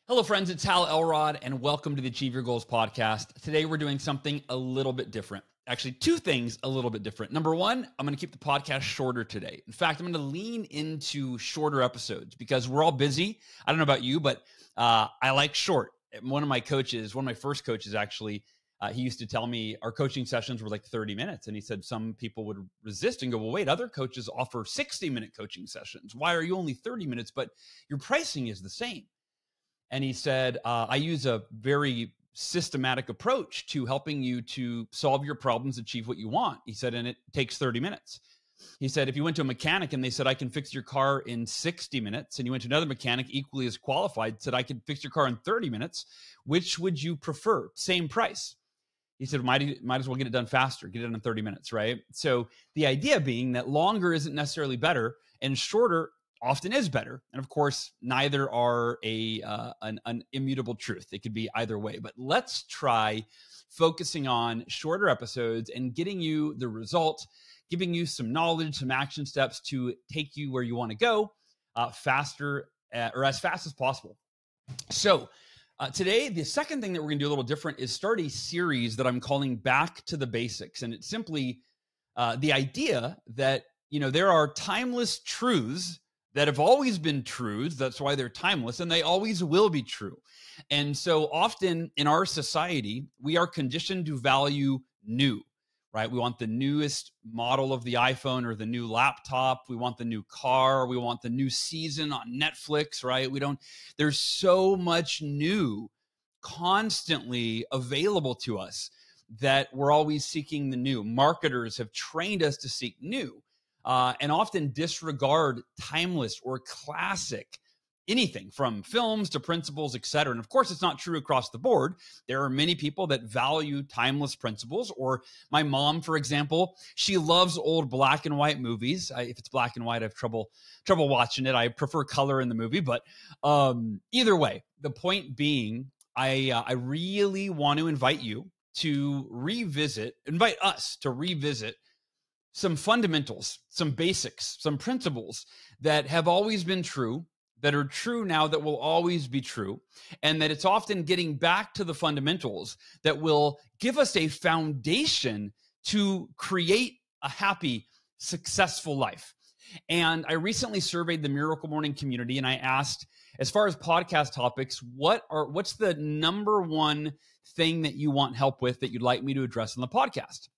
Hello, friends. It's Hal Elrod, and welcome to the Achieve Your Goals podcast. Today, we're doing something a little bit different. Actually, two things a little bit different. Number one, I'm going to keep the podcast shorter today. In fact, I'm going to lean into shorter episodes because we're all busy. I don't know about you, but I like short. One of my first coaches, actually, he used to tell me our coaching sessions were like 30 minutes. And he said some people would resist and go, well, wait, other coaches offer 60-minute coaching sessions. Why are you only 30 minutes? But your pricing is the same. And he said, I use a very systematic approach to helping you to solve your problems, achieve what you want. He said, and it takes 30 minutes. He said, if you went to a mechanic and they said, I can fix your car in 60 minutes, and you went to another mechanic equally as qualified, said, I can fix your car in 30 minutes, which would you prefer? Same price. He said, might as well get it done faster, get it done in 30 minutes, right? So the idea being that longer isn't necessarily better and shorter often is better. And of course, neither are an immutable truth. It could be either way. But let's try focusing on shorter episodes and getting you the result, giving you some knowledge, some action steps to take you where you want to go faster or as fast as possible. So today, the second thing that we're going to do a little different is start a series that I'm calling Back to the Basics. And it's simply the idea that, there are timeless truths that have always been truths. That's why they're timeless, and they always will be true. And so often in our society, we are conditioned to value new, right? We want the newest model of the iPhone or the new laptop. We want the new car. We want the new season on Netflix, right? There's so much new constantly available to us that we're always seeking the new. Marketers have trained us to seek new. And often disregard timeless or classic anything from films to principles, et cetera. And of course, it's not true across the board. There are many people that value timeless principles. Or my mom, for example, she loves old black and white movies. If it's black and white, I have trouble watching it. I prefer color in the movie. But either way, the point being, I really want to invite us to revisit some fundamentals, some basics, some principles that have always been true, that are true now, that will always be true, and that it's often getting back to the fundamentals that will give us a foundation to create a happy, successful life. And I recently surveyed the Miracle Morning community, and I asked, as far as podcast topics, what's the number one thing that you want help with that you'd like me to address on the podcast?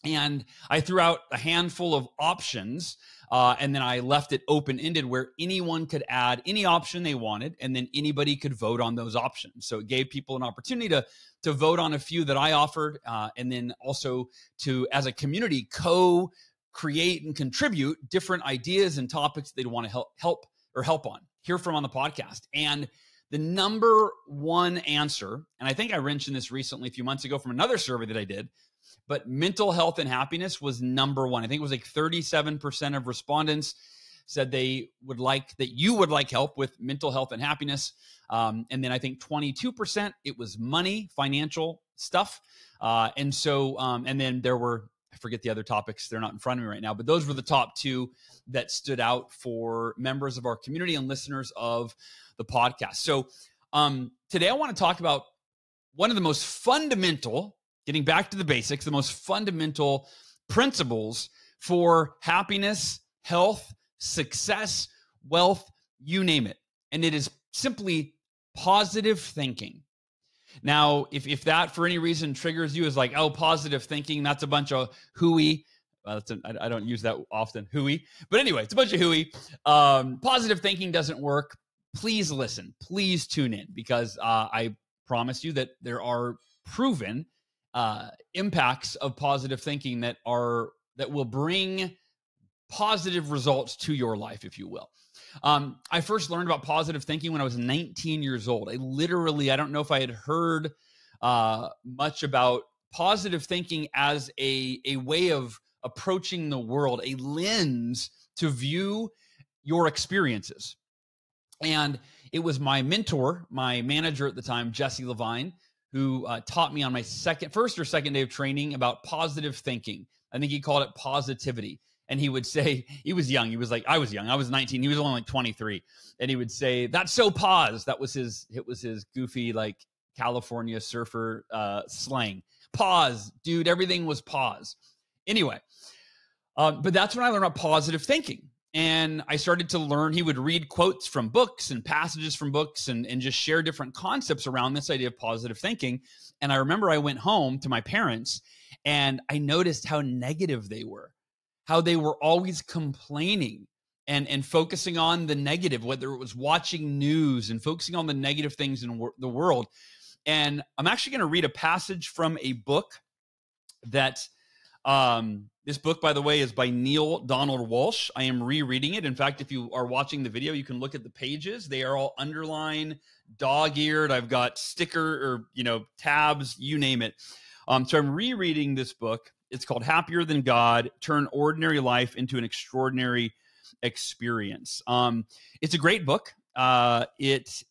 And I threw out a handful of options, and then I left it open-ended where anyone could add any option they wanted, and then anybody could vote on those options. So it gave people an opportunity to vote on a few that I offered, and then also to, as a community, co-create and contribute different ideas and topics they'd want to help hear from on the podcast. And the number one answer, and I think I mentioned this recently a few months ago from another survey that I did, but mental health and happiness was number one. I think it was like 37% of respondents said you would like help with mental health and happiness. And then I think 22%, it was money, financial stuff. And then there were, I forget the other topics. They're not in front of me right now, but those were the top two that stood out for members of our community and listeners of the podcast. So today I want to talk about one of the most fundamental, getting back to the basics, the most fundamental principles for happiness, health, success, wealth, you name it. And it is simply positive thinking. Now, if that for any reason triggers you as like, oh, positive thinking, that's a bunch of hooey. I don't use that often, hooey. But anyway, it's a bunch of hooey. Positive thinking doesn't work. Please listen. Please tune in, because I promise you that there are proven impacts of positive thinking that will bring positive results to your life, if you will. I first learned about positive thinking when I was 19 years old. I don't know if I had heard much about positive thinking as a way of approaching the world, a lens to view your experiences. And it was my mentor, my manager at the time, Jesse Levine, who taught me on my first or second day of training about positive thinking. I think he called it positivity. And he would say, he was young. He was like, I was young. I was 19. He was only like 23. And he would say, "That's so pause." It was his goofy, like California surfer slang. Pause, dude. Everything was pause. Anyway, but that's when I learned about positive thinking. And I started to learn. He would read quotes from books and passages from books and just share different concepts around this idea of positive thinking. And I remember I went home to my parents and I noticed how negative they were, how they were always complaining and focusing on the negative, whether it was watching news and focusing on the negative things in the world. And I'm actually going to read a passage from a book that this book, by the way, is by Neale Donald Walsch. I am rereading it. In fact, if you are watching the video, you can look at the pages. They are all underlined, dog-eared. I've got sticker or, tabs, you name it. So I'm rereading this book. It's called Happier Than God: Turn Ordinary Life into an Extraordinary Experience. It's a great book. It's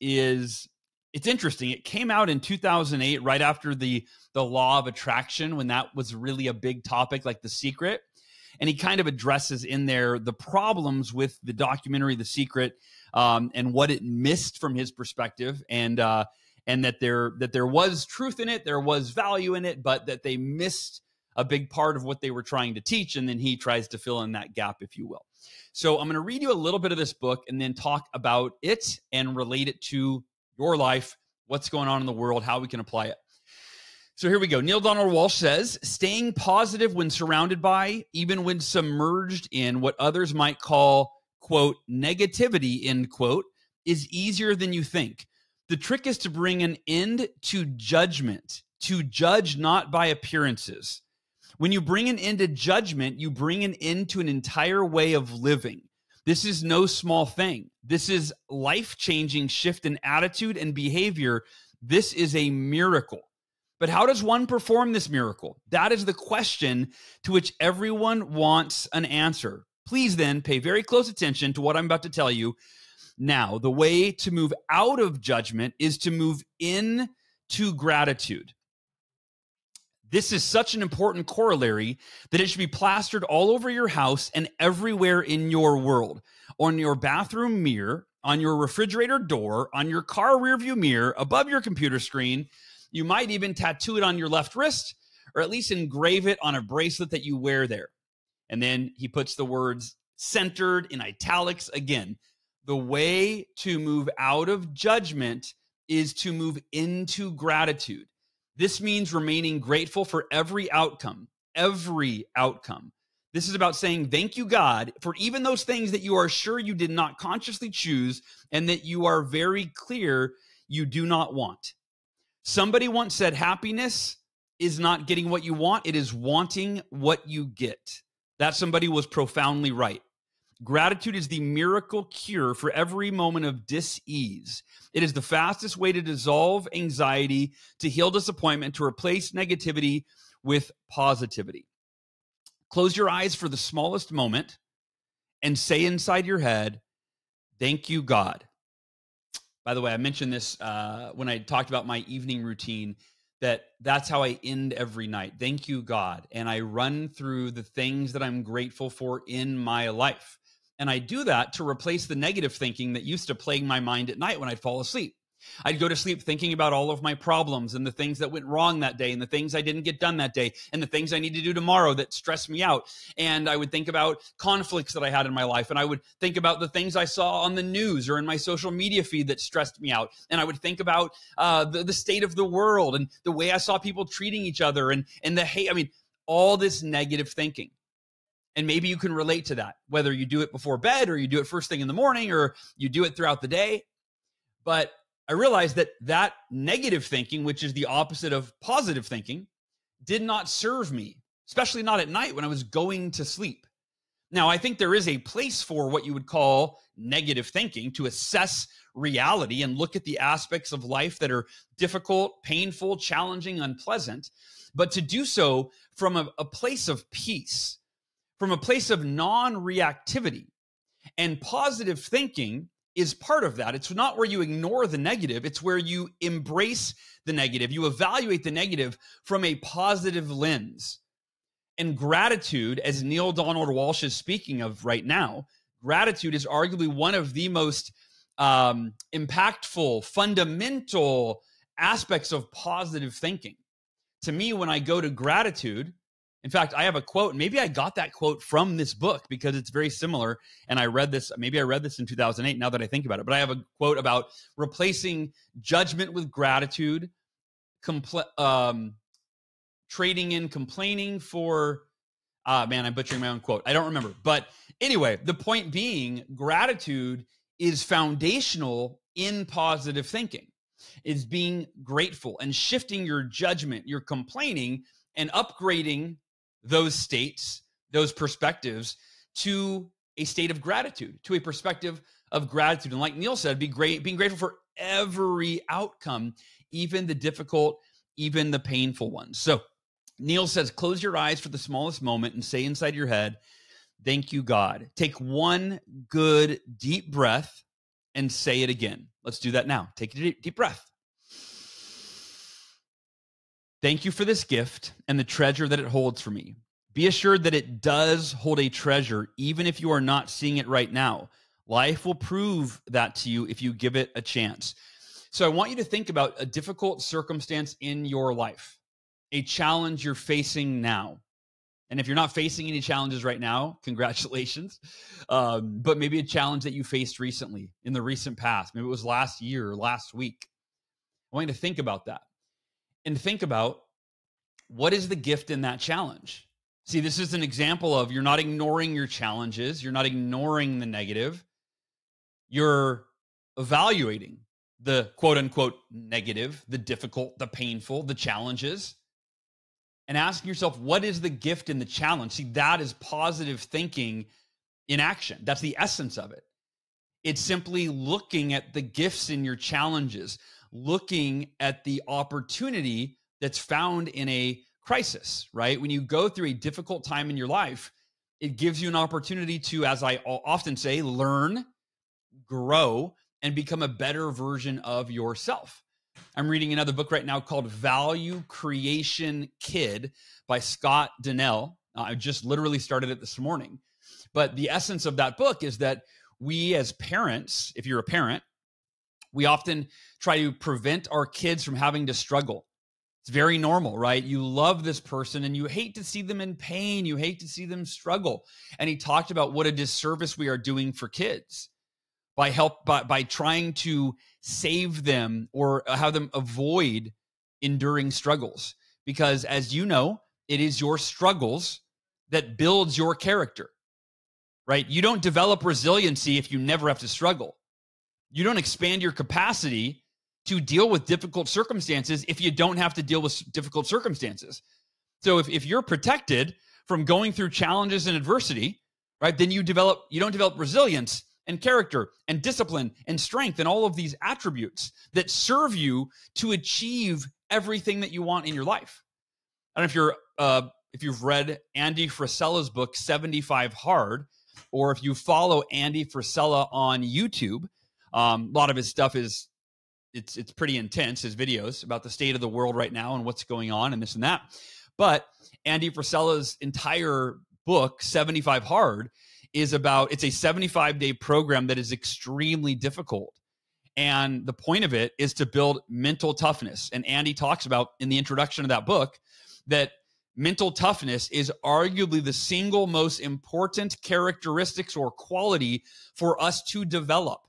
interesting. It came out in 2008, right after the law of attraction, when that was really a big topic, like The Secret. And he kind of addresses in there the problems with the documentary The Secret, and what it missed from his perspective, and that there was truth in it, there was value in it, but that they missed a big part of what they were trying to teach. And then he tries to fill in that gap, if you will. So I'm going to read you a little bit of this book and then talk about it and relate it to your life, what's going on in the world, how we can apply it. So here we go. Neale Donald Walsch says, "Staying positive when surrounded by, even when submerged in what others might call, quote, negativity, end quote, is easier than you think. The trick is to bring an end to judgment, to judge not by appearances. When you bring an end to judgment, you bring an end to an entire way of living. This is no small thing. This is life-changing shift in attitude and behavior. This is a miracle. But how does one perform this miracle? That is the question to which everyone wants an answer. Please then pay very close attention to what I'm about to tell you. Now, the way to move out of judgment is to move into gratitude. This is such an important corollary that it should be plastered all over your house and everywhere in your world. On your bathroom mirror, on your refrigerator door, on your car rearview mirror, above your computer screen. You might even tattoo it on your left wrist, or at least engrave it on a bracelet that you wear there." And then he puts the words centered in italics again. The way to move out of judgment is to move into gratitude. This means remaining grateful for every outcome, every outcome. This is about saying, thank you, God, for even those things that you are sure you did not consciously choose and that you are very clear you do not want. Somebody once said, happiness is not getting what you want. It is wanting what you get. That somebody was profoundly right. Gratitude is the miracle cure for every moment of dis-ease. It is the fastest way to dissolve anxiety, to heal disappointment, to replace negativity with positivity. Close your eyes for the smallest moment and say inside your head, thank you, God. By the way, I mentioned this when I talked about my evening routine, that's how I end every night. Thank you, God. And I run through the things that I'm grateful for in my life. And I do that to replace the negative thinking that used to plague my mind at night when I'd fall asleep. I'd go to sleep thinking about all of my problems and the things that went wrong that day and the things I didn't get done that day and the things I need to do tomorrow that stress me out. And I would think about conflicts that I had in my life. And I would think about the things I saw on the news or in my social media feed that stressed me out. And I would think about the state of the world and the way I saw people treating each other and the hate. I mean, all this negative thinking. And maybe you can relate to that, whether you do it before bed or you do it first thing in the morning or you do it throughout the day. But I realized that negative thinking, which is the opposite of positive thinking, did not serve me, especially not at night when I was going to sleep. Now, I think there is a place for what you would call negative thinking to assess reality and look at the aspects of life that are difficult, painful, challenging, unpleasant, but to do so from a place of peace, from a place of non-reactivity. And positive thinking is part of that. It's not where you ignore the negative. It's where you embrace the negative. You evaluate the negative from a positive lens. And gratitude, as Neale Donald Walsch is speaking of right now, gratitude is arguably one of the most impactful, fundamental aspects of positive thinking. To me, when I go to gratitude, in fact, I have a quote, and maybe I got that quote from this book because it's very similar. And I read this in 2008, now that I think about it. But I have a quote about replacing judgment with gratitude, trading in complaining for, man, I'm butchering my own quote. I don't remember. But anyway, the point being, gratitude is foundational in positive thinking. It's being grateful and shifting your judgment, your complaining, and upgrading those states, those perspectives to a state of gratitude, to a perspective of gratitude. And like Neale said, being grateful for every outcome, even the difficult, even the painful ones. So Neale says, close your eyes for the smallest moment and say inside your head, thank you, God. Take one good deep breath and say it again. Let's do that now. Take a deep breath. Thank you for this gift and the treasure that it holds for me. Be assured that it does hold a treasure, even if you are not seeing it right now. Life will prove that to you if you give it a chance. So I want you to think about a difficult circumstance in your life, a challenge you're facing now. And if you're not facing any challenges right now, congratulations. But maybe a challenge that you faced recently, in the recent past. Maybe it was last year or last week. I want you to think about that. And think about, what is the gift in that challenge? See, this is an example of, you're not ignoring your challenges. You're not ignoring the negative. You're evaluating the quote unquote negative, the difficult, the painful, the challenges, and asking yourself, what is the gift in the challenge? See, that is positive thinking in action. That's the essence of it. It's simply looking at the gifts in your challenges, looking at the opportunity that's found in a crisis, right? When you go through a difficult time in your life, it gives you an opportunity to, as I often say, learn, grow, and become a better version of yourself. I'm reading another book right now called Value Creation Kid by Scott Donnell. I just literally started it this morning. But the essence of that book is that we as parents, if you're a parent, we often try to prevent our kids from having to struggle. It's very normal, right? You love this person and you hate to see them in pain. You hate to see them struggle. And he talked about what a disservice we are doing for kids by trying to save them or have them avoid enduring struggles. Because as you know, it is your struggles that builds your character, right? You don't develop resiliency if you never have to struggle. You don't expand your capacity to deal with difficult circumstances if you don't have to deal with difficult circumstances. So if you're protected from going through challenges and adversity, right, then you don't develop resilience and character and discipline and strength and all of these attributes that serve you to achieve everything that you want in your life. I don't know if you've read Andy Frisella's book, 75 Hard, or if you follow Andy Frisella on YouTube. A lot of his stuff it's pretty intense, his videos about the state of the world right now and what's going on and this and that. But Andy Frisella's entire book, 75 Hard, it's a 75-day program that is extremely difficult. And the point of it is to build mental toughness. And Andy talks about in the introduction of that book that mental toughness is arguably the single most important characteristics or quality for us to develop.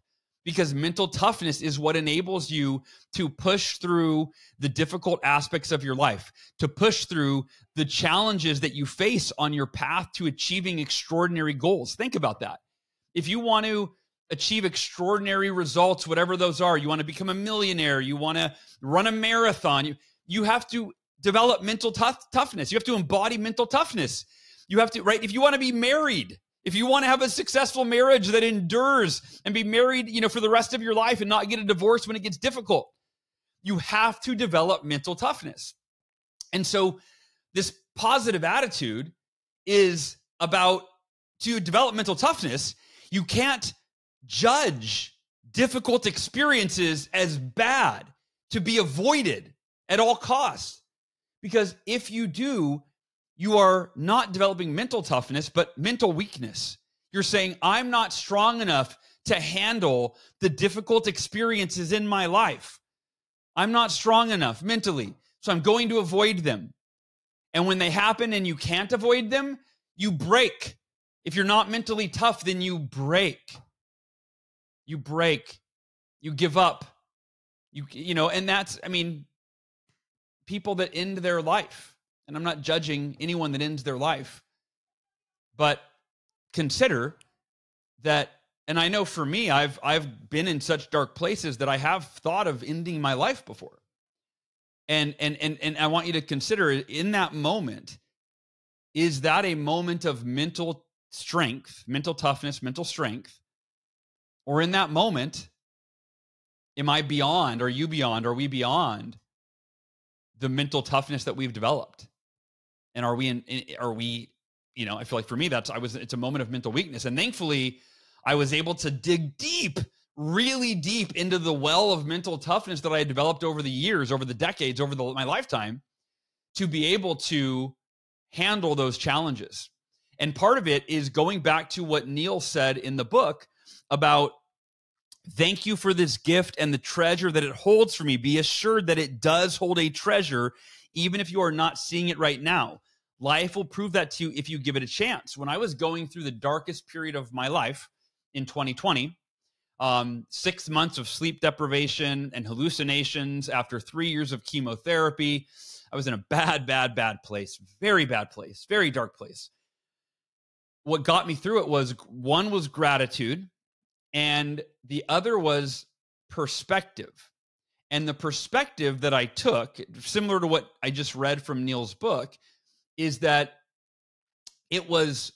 Because mental toughness is what enables you to push through the difficult aspects of your life, to push through the challenges that you face on your path to achieving extraordinary goals. Think about that. If you want to achieve extraordinary results, whatever those are, you want to become a millionaire, you want to run a marathon, you have to develop mental toughness. You have to embody mental toughness. You have to, right? If you want to be married, if you want to have a successful marriage that endures and be married, for the rest of your life and not get a divorce when it gets difficult, you have to develop mental toughness. And so this positive attitude is about, to develop mental toughness, you can't judge difficult experiences as bad, to be avoided at all costs. Because if you do, you are not developing mental toughness, but mental weakness. You're saying, I'm not strong enough to handle the difficult experiences in my life. I'm not strong enough mentally, so I'm going to avoid them. And when they happen and you can't avoid them, you break. If you're not mentally tough, then you break. You break. You give up. And that's, people that end their life. And I'm not judging anyone that ends their life, but consider that. And I know for me, I've been in such dark places that I have thought of ending my life before. And I want you to consider, in that moment, is that a moment of mental strength, mental toughness, mental strength? Or in that moment, am I beyond, are you beyond, are we beyond the mental toughness that we've developed? And I feel like for me, it's a moment of mental weakness. And thankfully, I was able to dig deep, really deep into the well of mental toughness that I had developed over the years, over the decades, my lifetime, to be able to handle those challenges. And part of it is going back to what Neil said in the book about, thank you for this gift and the treasure that it holds for me. Be assured that it does hold a treasure, even if you are not seeing it right now. Life will prove that to you if you give it a chance. When I was going through the darkest period of my life in 2020, 6 months of sleep deprivation and hallucinations after 3 years of chemotherapy, I was in a bad place, very bad place, very dark place. What got me through it was, one was gratitude, and the other was perspective. And the perspective that I took, similar to what I just read from Neil's book, is that it was,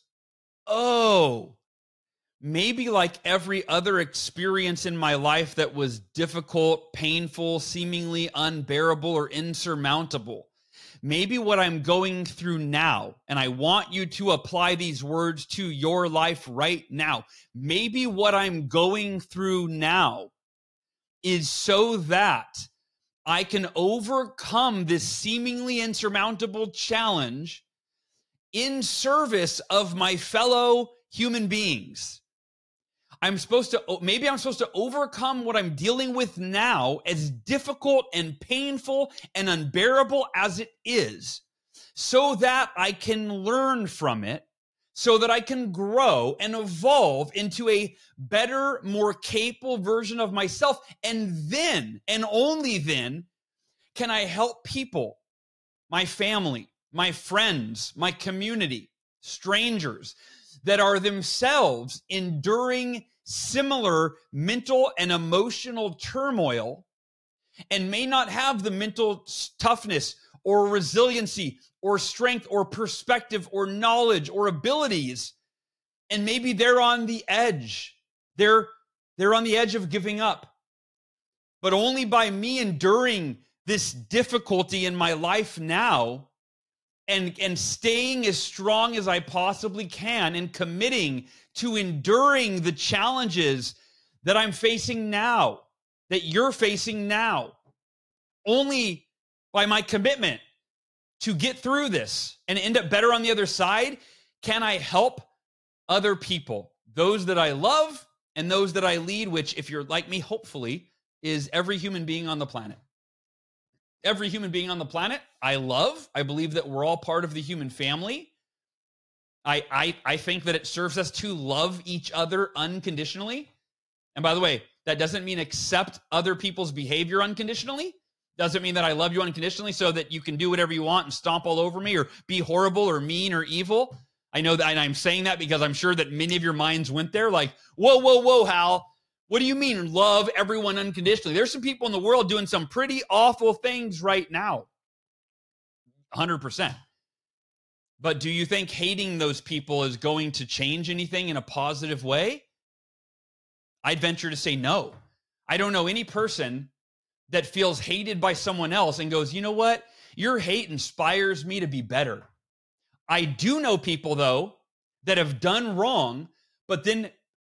maybe like every other experience in my life that was difficult, painful, seemingly unbearable, or insurmountable. Maybe what I'm going through now, and I want you to apply these words to your life right now. Maybe what I'm going through now is so that I can overcome this seemingly insurmountable challenge in service of my fellow human beings. Maybe I'm supposed to overcome what I'm dealing with now, as difficult and painful and unbearable as it is, so that I can learn from it, so that I can grow and evolve into a better, more capable version of myself. And then, and only then, can I help people, my family, my friends, my community, strangers that are themselves enduring similar mental and emotional turmoil and may not have the mental toughness or resiliency or strength or perspective or knowledge or abilities. And maybe they're on the edge. They're on the edge of giving up. But only by me enduring this difficulty in my life now and staying as strong as I possibly can and committing to enduring the challenges that I'm facing now, that you're facing now, only by my commitment to get through this and end up better on the other side, can I help other people, those that I love and those that I lead, which, if you're like me, hopefully, is every human being on the planet. Every human being on the planet I love. I believe that we're all part of the human family. I think that it serves us to love each other unconditionally. And by the way, that doesn't mean accept other people's behavior unconditionally. Doesn't mean that I love you unconditionally so that you can do whatever you want and stomp all over me or be horrible or mean or evil. I know that, and I'm saying that because I'm sure that many of your minds went there like, whoa, Hal. What do you mean love everyone unconditionally? There's some people in the world doing some pretty awful things right now. 100%. But do you think hating those people is going to change anything in a positive way? I'd venture to say no. I don't know any person that feels hated by someone else and goes, you know what? Your hate inspires me to be better. I do know people, though, that have done wrong, but then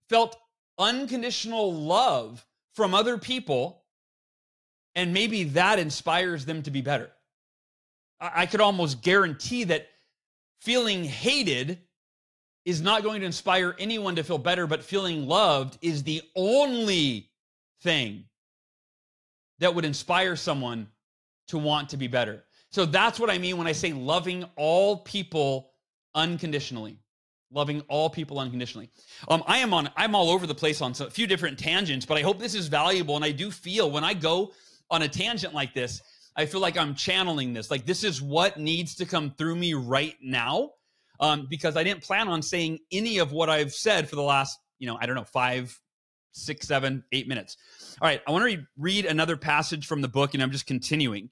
felt unconditional love from other people, and maybe that inspires them to be better. I could almost guarantee that Feeling hated is not going to inspire anyone to feel better, but feeling loved is the only thing that would inspire someone to want to be better. So that's what I mean when I say loving all people unconditionally. Loving all people unconditionally. I'm all over the place on a few different tangents, but I hope this is valuable. And I do feel when I go on a tangent like this, I feel like I'm channeling this. Like this is what needs to come through me right now, because I didn't plan on saying any of what I've said for the last, 5, 6, 7, 8 minutes. All right, I want to read another passage from the book, and I'm just continuing.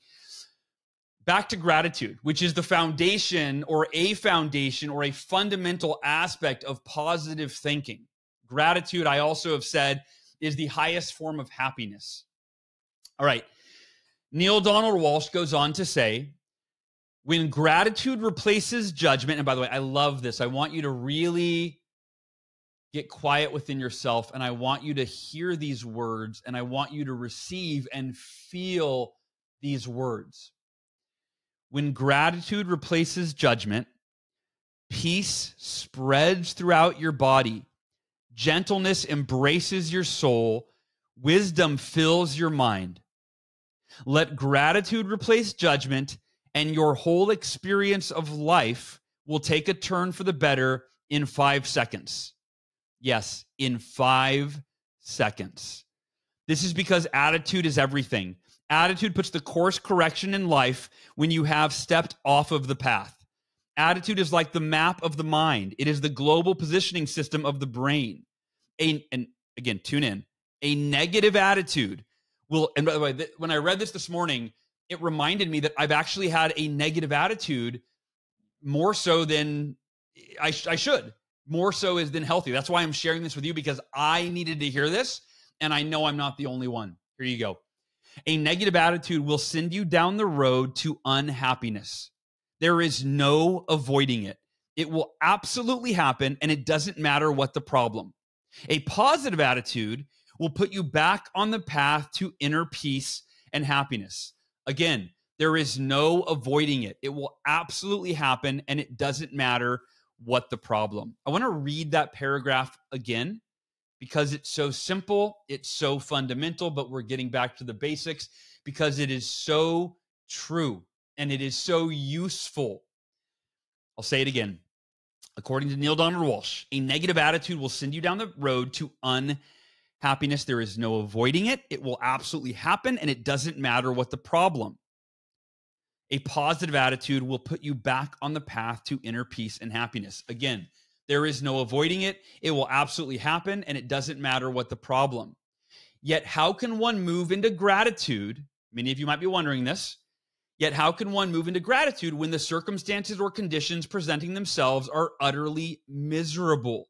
Back to gratitude, which is the foundation or a fundamental aspect of positive thinking. Gratitude, I also have said, is the highest form of happiness. All right. Neale Donald Walsch goes on to say, when gratitude replaces judgment, and by the way, I love this. I want you to really get quiet within yourself, and I want you to hear these words, and I want you to receive and feel these words. When gratitude replaces judgment, peace spreads throughout your body, gentleness embraces your soul, wisdom fills your mind. Let gratitude replace judgment, and your whole experience of life will take a turn for the better in 5 seconds. Yes, in 5 seconds. This is because attitude is everything. Attitude puts the course correction in life when you have stepped off of the path. Attitude is like the map of the mind. It is the global positioning system of the brain. And again, tune in. A negative attitude will, and by the way, when I read this morning, it reminded me that I've actually had a negative attitude more so than I should. More so is than healthy. That's why I'm sharing this with you, because I needed to hear this, and I know I'm not the only one. Here you go. A negative attitude will send you down the road to unhappiness. There is no avoiding it. It will absolutely happen, and it doesn't matter what the problem. A positive attitude will put you back on the path to inner peace and happiness. Again, there is no avoiding it. It will absolutely happen, and it doesn't matter what the problem. I want to read that paragraph again, because it's so simple, it's so fundamental, but we're getting back to the basics because it is so true and it is so useful. I'll say it again. According to Neale Donald Walsch, a negative attitude will send you down the road to unhappiness. There is no avoiding it. It will absolutely happen, and it doesn't matter what the problem. A positive attitude will put you back on the path to inner peace and happiness. Again, there is no avoiding it. It will absolutely happen, and it doesn't matter what the problem. Yet, how can one move into gratitude? Many of you might be wondering this. Yet, how can one move into gratitude when the circumstances or conditions presenting themselves are utterly miserable,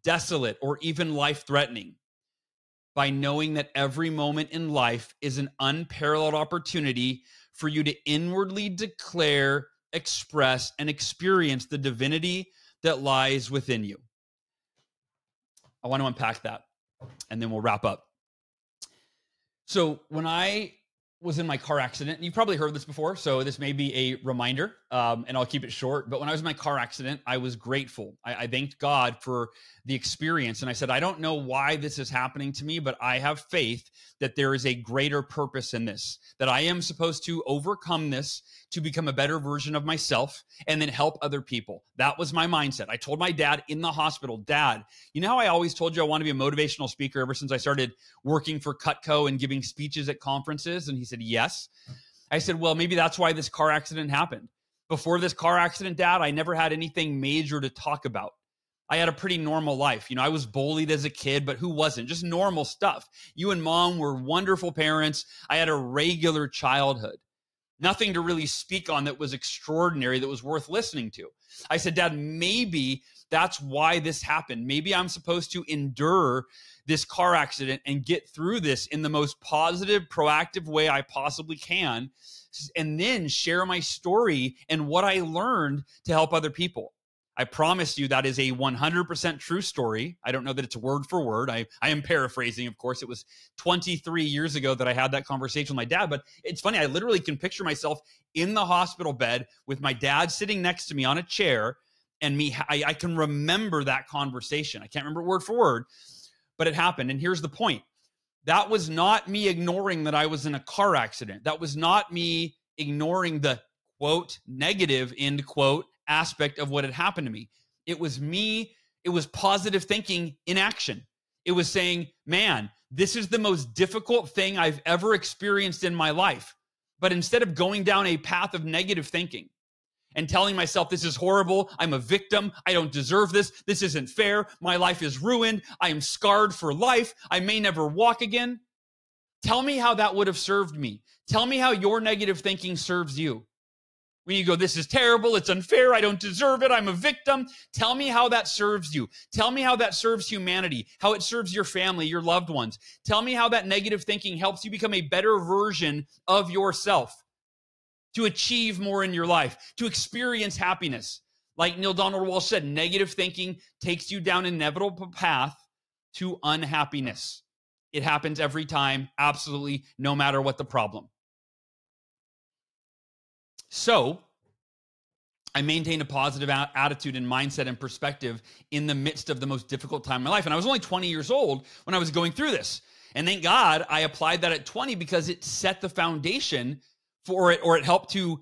desolate, or even life-threatening? By knowing that every moment in life is an unparalleled opportunity for you to inwardly declare, express, and experience the divinity that lies within you. I want to unpack that, and then we'll wrap up. So when I was in my car accident, and you've probably heard this before, so this may be a reminder, and I'll keep it short, but when I was in my car accident, I was grateful. I thanked God for the experience, and I said, I don't know why this is happening to me, but I have faith that there is a greater purpose in this, that I am supposed to overcome this to become a better version of myself and then help other people. That was my mindset. I told my dad in the hospital, Dad, you know how I always told you I want to be a motivational speaker ever since I started working for Cutco and giving speeches at conferences? And he said, yes. I said, well, maybe that's why this car accident happened. Before this car accident, Dad, I never had anything major to talk about. I had a pretty normal life. I was bullied as a kid, but who wasn't? Just normal stuff. You and Mom were wonderful parents. I had a regular childhood. Nothing to really speak on that was extraordinary, that was worth listening to. I said, Dad, maybe that's why this happened. Maybe I'm supposed to endure this car accident and get through this in the most positive, proactive way I possibly can, and then share my story and what I learned to help other people. I promise you that is a 100% true story. I don't know that it's word for word. I am paraphrasing, of course. It was 23 years ago that I had that conversation with my dad, but it's funny. I literally can picture myself in the hospital bed with my dad sitting next to me on a chair, and I can remember that conversation. I can't remember word for word, but it happened. And here's the point. That was not me ignoring that I was in a car accident. That was not me ignoring the quote negative end quote aspect of what had happened to me. It was positive thinking in action. It was saying, man, this is the most difficult thing I've ever experienced in my life. But instead of going down a path of negative thinking and telling myself, this is horrible, I'm a victim, I don't deserve this, this isn't fair, my life is ruined, I am scarred for life, I may never walk again. Tell me how that would have served me. Tell me how your negative thinking serves you. When you go, this is terrible, it's unfair, I don't deserve it, I'm a victim. Tell me how that serves you. Tell me how that serves humanity, how it serves your family, your loved ones. Tell me how that negative thinking helps you become a better version of yourself, to achieve more in your life, to experience happiness. Like Neale Donald Walsch said, negative thinking takes you down an inevitable path to unhappiness. It happens every time, absolutely, no matter what the problem. So I maintained a positive attitude and mindset and perspective in the midst of the most difficult time in my life. And I was only 20 years old when I was going through this. And thank God I applied that at 20 because it set the foundation for it, or it helped to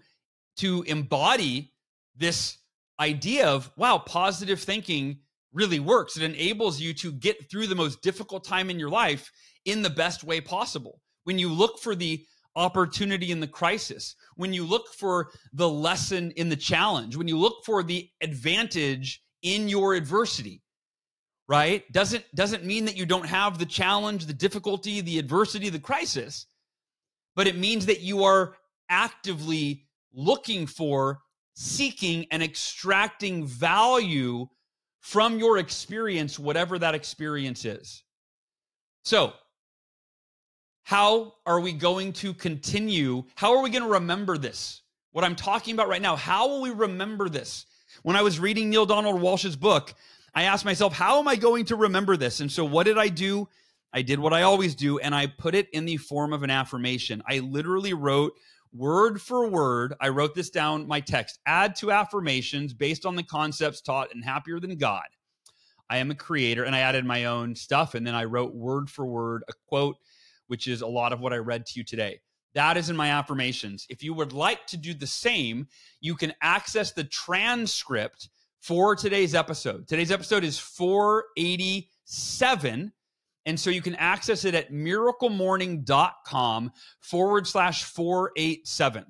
embody this idea of, wow, positive thinking really works. It enables you to get through the most difficult time in your life in the best way possible. When you look for the opportunity in the crisis, when you look for the lesson in the challenge, when you look for the advantage in your adversity, right? Doesn't mean that you don't have the challenge, the difficulty, the adversity, the crisis, but it means that you are actively looking for, seeking, and extracting value from your experience, whatever that experience is. So, how are we going to continue? How are we going to remember this? What I'm talking about right now, how will we remember this? When I was reading Neale Donald Walsch's book, I asked myself, how am I going to remember this? And so what did I do? I did what I always do, and I put it in the form of an affirmation. I literally wrote word for word, I wrote this down, my text, add to affirmations based on the concepts taught in Happier Than God. I am a creator, and I added my own stuff, and then I wrote word for word a quote, which is a lot of what I read to you today. That is in my affirmations. If you would like to do the same, you can access the transcript for today's episode. Today's episode is 487. And so you can access it at miraclemorning.com/487.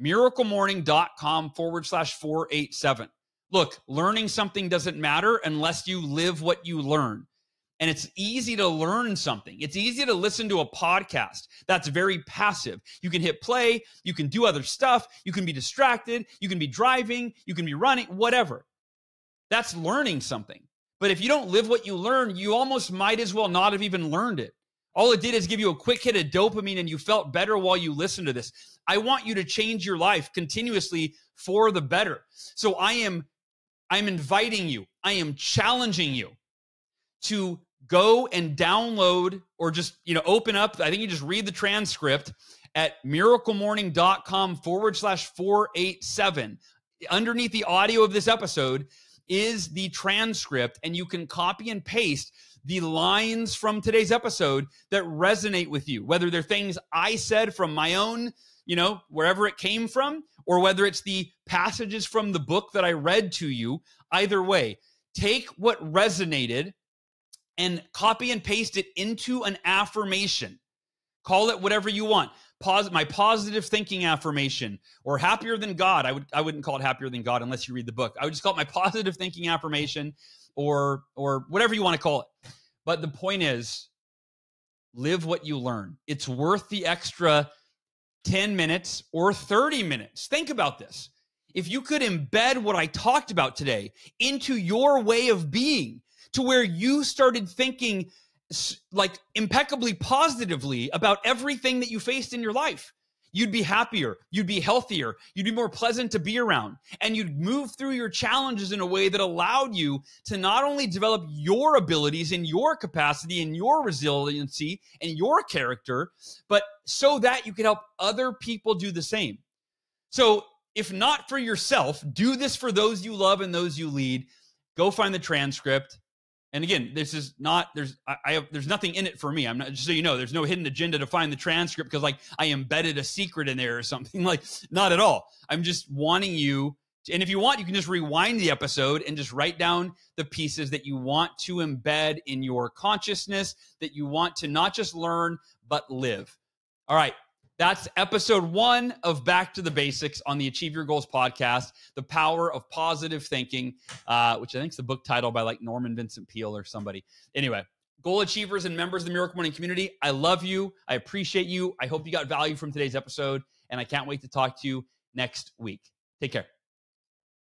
Miraclemorning.com/487. Look, learning something doesn't matter unless you live what you learn. And it's easy to learn something. It's easy to listen to a podcast that's very passive. You can hit play, you can do other stuff, you can be distracted, you can be driving, you can be running, whatever. That's learning something. But if you don't live what you learn, you almost might as well not have even learned it. All it did is give you a quick hit of dopamine and you felt better while you listened to this. I want you to change your life continuously for the better. So I'm inviting you, I am challenging you to go and download or just, open up. I think you just read the transcript at miraclemorning.com/487. Underneath the audio of this episode is the transcript, and you can copy and paste the lines from today's episode that resonate with you, whether they're things I said from my own, wherever it came from, or whether it's the passages from the book that I read to you. Either way, take what resonated and copy and paste it into an affirmation. Call it whatever you want. My positive thinking affirmation, or Happier Than God. I wouldn't call it Happier Than God unless you read the book. I would just call it my positive thinking affirmation, or whatever you want to call it. But the point is, live what you learn. It's worth the extra 10 minutes or 30 minutes. Think about this. If you could embed what I talked about today into your way of being, to where you started thinking like impeccably positively about everything that you faced in your life. you'd be happier, you'd be healthier, you'd be more pleasant to be around, and you'd move through your challenges in a way that allowed you to not only develop your abilities and your capacity and your resiliency and your character, but so that you could help other people do the same. So if not for yourself, do this for those you love and those you lead. Go find the transcript. And again, this is not, there's nothing in it for me. I'm not, just so you know, there's no hidden agenda to find the transcript because like I embedded a secret in there or something. Like, not at all. I'm just wanting you, and if you want, you can just rewind the episode and just write down the pieces that you want to embed in your consciousness, that you want to not just learn, but live. All right. That's episode 1 of Back to the Basics on the Achieve Your Goals podcast, The Power of Positive Thinking, which I think is the book title by like Norman Vincent Peale or somebody. Anyway, goal achievers and members of the Miracle Morning community, I love you. I appreciate you. I hope you got value from today's episode, and I can't wait to talk to you next week. Take care.